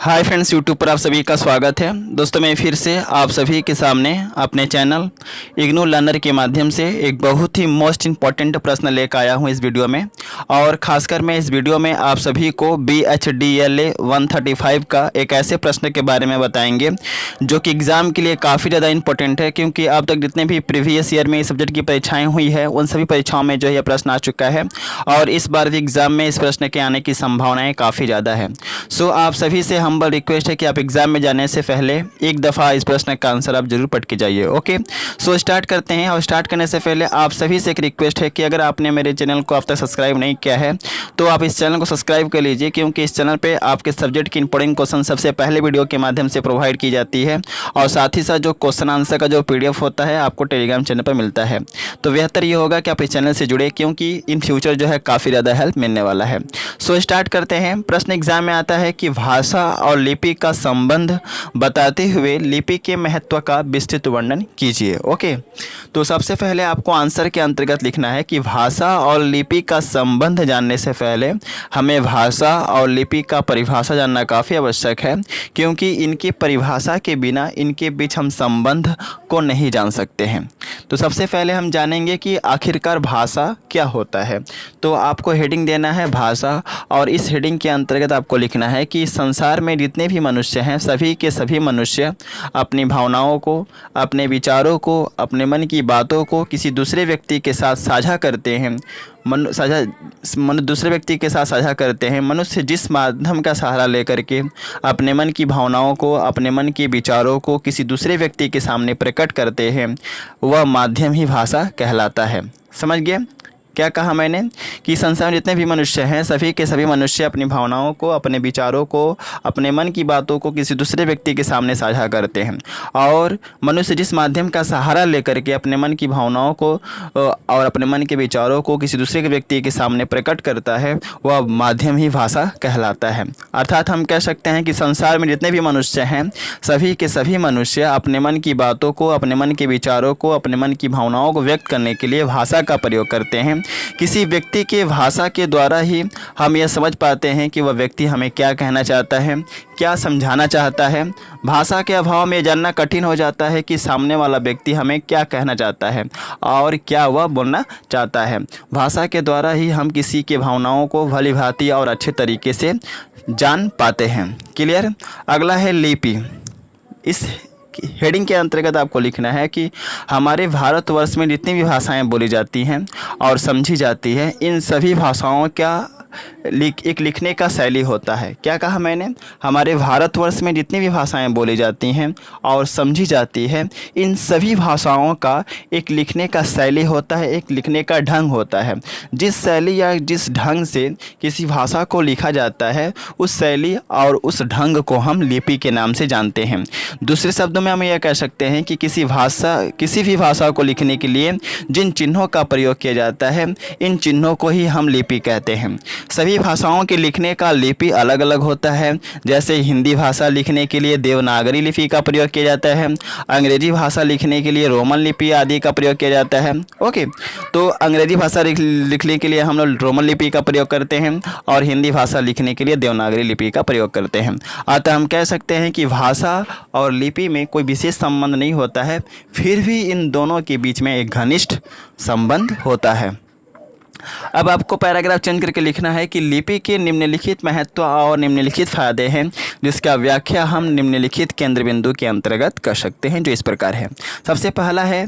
Hi friends, YouTube पर आप सभी का स्वागत है। दोस्तों, मैं फिर से आप सभी के सामने अपने चैनल इग्नू लर्नर के माध्यम से एक बहुत ही मोस्ट इम्पॉर्टेंट प्रश्न लेकर आया हूं इस वीडियो में। और ख़ासकर मैं इस वीडियो में आप सभी को BHDLA 135 का एक ऐसे प्रश्न के बारे में बताएंगे जो कि एग्ज़ाम के लिए काफ़ी ज़्यादा इंपॉर्टेंट है, क्योंकि अब तक जितने भी प्रीवियस ईयर में इस सब्जेक्ट की परीक्षाएँ हुई है उन सभी परीक्षाओं में जो है यह प्रश्न आ चुका है और इस बार भी एग्ज़ाम में इस प्रश्न के आने की संभावनाएँ काफ़ी ज़्यादा है। सो आप सभी से हम्बल रिक्वेस्ट है कि आप एग्जाम में जाने से पहले एक दफ़ा इस प्रश्न का आंसर आप जरूर पढ़ के जाइए। ओके, सो स्टार्ट करते हैं। और स्टार्ट करने से पहले आप सभी से एक रिक्वेस्ट है कि अगर आपने मेरे चैनल को अब तक सब्सक्राइब नहीं किया है तो आप इस चैनल को सब्सक्राइब कर लीजिए, क्योंकि इस चैनल पे आपके सब्जेक्ट की इंपॉर्टेंट क्वेश्चन सबसे पहले वीडियो के माध्यम से प्रोवाइड की जाती है और साथ ही साथ जो क्वेश्चन आंसर का जो PDF होता है आपको टेलीग्राम चैनल पर मिलता है। तो बेहतर ये होगा कि आप इस चैनल से जुड़े, क्योंकि इन फ्यूचर जो है काफ़ी ज़्यादा हेल्प मिलने वाला है। सो स्टार्ट करते हैं। प्रश्न एग्जाम में आता है कि भाषा और लिपि का संबंध बताते हुए लिपि के महत्व का विस्तृत वर्णन कीजिए। ओके, तो सबसे पहले आपको आंसर के अंतर्गत लिखना है कि भाषा और लिपि का संबंध जानने से पहले हमें भाषा और लिपि का परिभाषा जानना काफ़ी आवश्यक है, क्योंकि इनकी परिभाषा के बिना इनके बीच हम संबंध को नहीं जान सकते हैं। तो सबसे पहले हम जानेंगे कि आखिरकार भाषा क्या होता है। तो आपको हेडिंग देना है भाषा, और इस हेडिंग के अंतर्गत आपको लिखना है कि संसार में जितने भी मनुष्य हैं सभी के सभी मनुष्य अपनी भावनाओं को, अपने विचारों को, अपने मन की बातों को किसी दूसरे व्यक्ति के साथ साझा करते हैं। दूसरे व्यक्ति के साथ साझा करते हैं। मनुष्य जिस माध्यम का सहारा लेकर के अपने मन की भावनाओं को, अपने मन के विचारों को किसी दूसरे व्यक्ति के सामने प्रकट करते हैं, वह माध्यम ही भाषा कहलाता है। समझ गए क्या कहा मैंने? कि संसार में जितने भी मनुष्य हैं सभी के सभी मनुष्य अपनी भावनाओं को, अपने विचारों को, अपने मन की बातों को किसी दूसरे व्यक्ति के सामने साझा करते हैं। और मनुष्य जिस माध्यम का सहारा लेकर के अपने मन की भावनाओं को और अपने मन के विचारों को किसी दूसरे व्यक्ति के सामने प्रकट करता है, वह माध्यम ही भाषा कहलाता है। अर्थात हम कह सकते हैं कि संसार में जितने भी मनुष्य हैं सभी के सभी मनुष्य अपने मन की बातों को, अपने मन के विचारों को, अपने मन की भावनाओं को व्यक्त करने के लिए भाषा का प्रयोग करते हैं। किसी व्यक्ति के भाषा के द्वारा ही हम यह समझ पाते हैं कि वह व्यक्ति हमें क्या कहना चाहता है, क्या समझाना चाहता है। भाषा के अभाव में जानना कठिन हो जाता है कि सामने वाला व्यक्ति हमें क्या कहना चाहता है और क्या वह बोलना चाहता है। भाषा के द्वारा ही हम किसी के भावनाओं को भली भांति और अच्छे तरीके से जान पाते हैं। क्लियर? अगला है लिपि। इस हेडिंग के अंतर्गत आपको लिखना है कि हमारे भारतवर्ष में जितनी भी भाषाएं बोली जाती हैं और समझी जाती है, इन सभी भाषाओं का एक लिखने का शैली होता है। क्या कहा मैंने? हमारे भारतवर्ष में जितनी भी भाषाएं बोली जाती हैं और समझी जाती है, इन सभी भाषाओं का एक लिखने का शैली होता है, एक लिखने का ढंग होता है। जिस शैली या जिस ढंग से किसी भाषा को लिखा जाता है, उस शैली और उस ढंग को हम लिपि के नाम से जानते हैं। दूसरे शब्दों में हम यह कह सकते हैं कि किसी भी भाषा को लिखने के लिए जिन चिन्हों का प्रयोग किया जाता है, इन चिन्हों को ही हम लिपि कहते हैं। सभी भाषाओं के लिखने का लिपि अलग अलग होता है। जैसे हिंदी भाषा लिखने के लिए देवनागरी लिपि का प्रयोग किया जाता है, अंग्रेजी भाषा लिखने के लिए रोमन लिपि आदि का प्रयोग किया जाता है। ओके, तो अंग्रेजी भाषा लिखने के लिए हम लोग रोमन लिपि का प्रयोग करते हैं और हिंदी भाषा लिखने के लिए देवनागरी लिपि का प्रयोग करते हैं। अतः हम कह सकते हैं कि भाषा और लिपि में कोई विशेष संबंध नहीं होता है, फिर भी इन दोनों के बीच में एक घनिष्ठ संबंध होता है। अब आपको पैराग्राफ चेंज करके लिखना है कि लिपि के निम्नलिखित महत्व और निम्नलिखित फायदे हैं, जिसका व्याख्या हम निम्नलिखित केंद्र बिंदु के अंतर्गत कर सकते हैं, जो इस प्रकार है। सबसे पहला है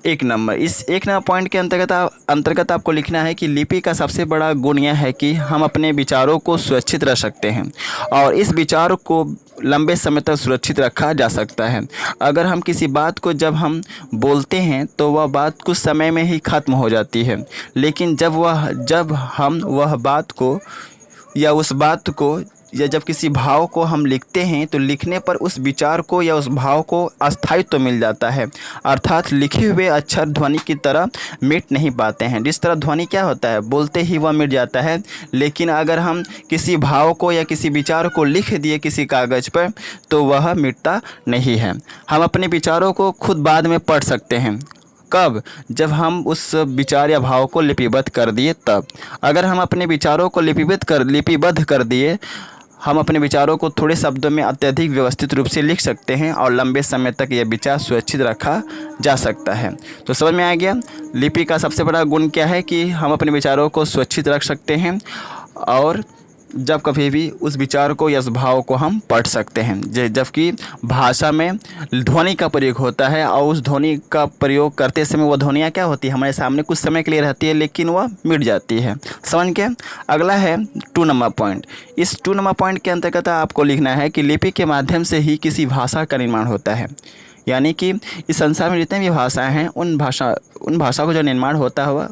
1 नंबर। इस 1 नंबर पॉइंट के अंतर्गत आपको लिखना है कि लिपि का सबसे बड़ा गुण यह है कि हम अपने विचारों को सुरक्षित रख सकते हैं और इस विचार को लंबे समय तक सुरक्षित रखा जा सकता है। अगर हम किसी बात को जब हम बोलते हैं तो वह बात कुछ समय में ही ख़त्म हो जाती है, लेकिन जब हम वह बात को या उस बात को या जब किसी भाव को हम लिखते हैं तो लिखने पर उस विचार को या उस भाव को अस्थायित्व मिल जाता है। अर्थात लिखे हुए अक्षर ध्वनि की तरह मिट नहीं पाते हैं। जिस तरह ध्वनि क्या होता है, बोलते ही वह मिट जाता है, लेकिन अगर हम किसी भाव को या किसी विचार को लिख दिए किसी कागज़ पर तो वह मिटता नहीं है। हम अपने विचारों को खुद बाद में पढ़ सकते हैं। कब? जब हम उस विचार या भाव को लिपिबद्ध कर दिए तब। अगर हम अपने विचारों को लिपिबद्ध कर दिए हम अपने विचारों को थोड़े शब्दों में अत्यधिक व्यवस्थित रूप से लिख सकते हैं और लंबे समय तक यह विचार सुरक्षित रखा जा सकता है। तो समझ में आ गया लिपि का सबसे बड़ा गुण क्या है कि हम अपने विचारों को सुरक्षित रख सकते हैं और जब कभी भी उस विचार को या उस भाव को हम पढ़ सकते हैं। जबकि भाषा में ध्वनि का प्रयोग होता है और उस ध्वनि का प्रयोग करते समय वो ध्वनियाँ क्या होती है, हमारे सामने कुछ समय के लिए रहती है लेकिन वह मिट जाती है। समझ के अगला है 2 नंबर पॉइंट। इस 2 नंबर पॉइंट के अंतर्गत आपको लिखना है कि लिपि के माध्यम से ही किसी भाषा का निर्माण होता है। यानी कि इस संसार में जितने भी भाषाएं हैं उन भाषा को जो निर्माण होता हुआ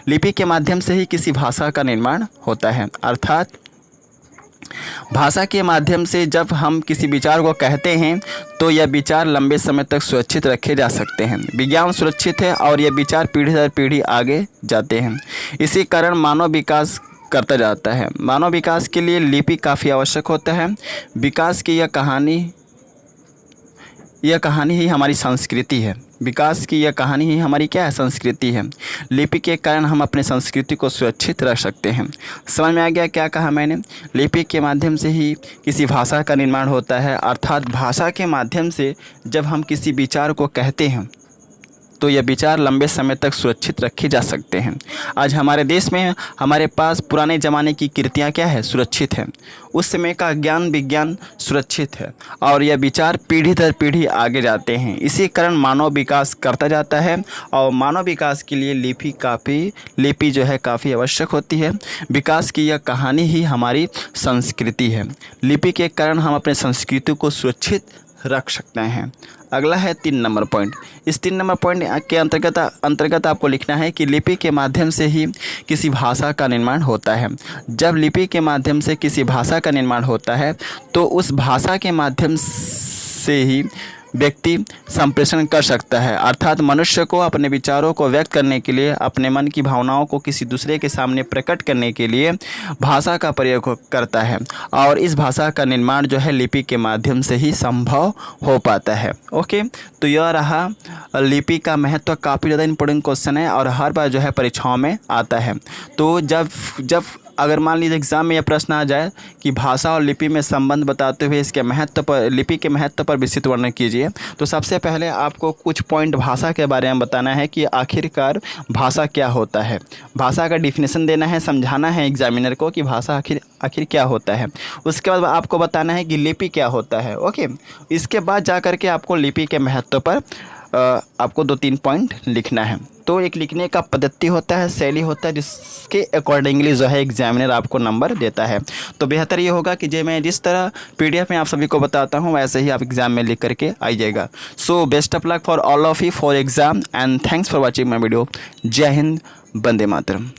लिपि के माध्यम से ही किसी भाषा का निर्माण होता है। अर्थात भाषा के माध्यम से जब हम किसी विचार को कहते हैं तो यह विचार लंबे समय तक सुरक्षित रखे जा सकते हैं। विज्ञान सुरक्षित है और यह विचार पीढ़ी दर पीढ़ी आगे जाते हैं। इसी कारण मानव विकास करता जाता है। मानव विकास के लिए लिपि काफ़ी आवश्यक होता है। विकास की यह कहानी ही हमारी संस्कृति है। विकास की यह कहानी ही हमारी क्या है, संस्कृति है। लिपि के कारण हम अपने संस्कृति को सुरक्षित रख सकते हैं। समझ में आ गया क्या कहा मैंने? लिपि के माध्यम से ही किसी भाषा का निर्माण होता है। अर्थात भाषा के माध्यम से जब हम किसी विचार को कहते हैं तो यह विचार लंबे समय तक सुरक्षित रखे जा सकते हैं। आज हमारे देश में हमारे पास पुराने ज़माने की कृतियाँ क्या है, सुरक्षित है। उस समय का ज्ञान विज्ञान सुरक्षित है और यह विचार पीढ़ी दर पीढ़ी आगे जाते हैं। इसी कारण मानव विकास करता जाता है और मानव विकास के लिए लिपि जो है काफ़ी आवश्यक होती है। विकास की यह कहानी ही हमारी संस्कृति है। लिपि के कारण हम अपने संस्कृति को सुरक्षित रख सकते हैं। अगला है 3 नंबर पॉइंट। इस 3 नंबर पॉइंट के अंतर्गत आपको लिखना है कि लिपि के माध्यम से ही किसी भाषा का निर्माण होता है। जब लिपि के माध्यम से किसी भाषा का निर्माण होता है तो उस भाषा के माध्यम से ही व्यक्ति संप्रेषण कर सकता है। अर्थात मनुष्य को अपने विचारों को व्यक्त करने के लिए, अपने मन की भावनाओं को किसी दूसरे के सामने प्रकट करने के लिए भाषा का प्रयोग करता है और इस भाषा का निर्माण जो है लिपि के माध्यम से ही संभव हो पाता है। ओके, तो यह रहा लिपि का महत्व। काफ़ी ज़्यादा इंपॉर्टेंट क्वेश्चन है और हर बार जो है परीक्षाओं में आता है। तो जब अगर मान लीजिए एग्ज़ाम में यह प्रश्न आ जाए कि भाषा और लिपि में संबंध बताते हुए इसके महत्व पर, लिपि के महत्व पर विस्तृत वर्णन कीजिए, तो सबसे पहले आपको कुछ पॉइंट भाषा के बारे में बताना है कि आखिरकार भाषा क्या होता है। भाषा का डिफिनेशन देना है, समझाना है एग्जामिनर को कि भाषा आखिर क्या होता है। उसके बाद आपको बताना है कि लिपि क्या होता है। ओके, इसके बाद जा कर के आपको लिपि के महत्व पर आपको 2-3 पॉइंट लिखना है। तो एक लिखने का पद्धति होता है, शैली होता है, जिसके अकॉर्डिंगली जो है एग्जामिनर आपको नंबर देता है। तो बेहतर ये होगा कि मैं जिस तरह PDF में आप सभी को बताता हूँ वैसे ही आप एग्ज़ाम में लिख करके आइएगा। So best of luck for all of you for exam and thanks for watching my video. जय हिंद, वंदे मातरम।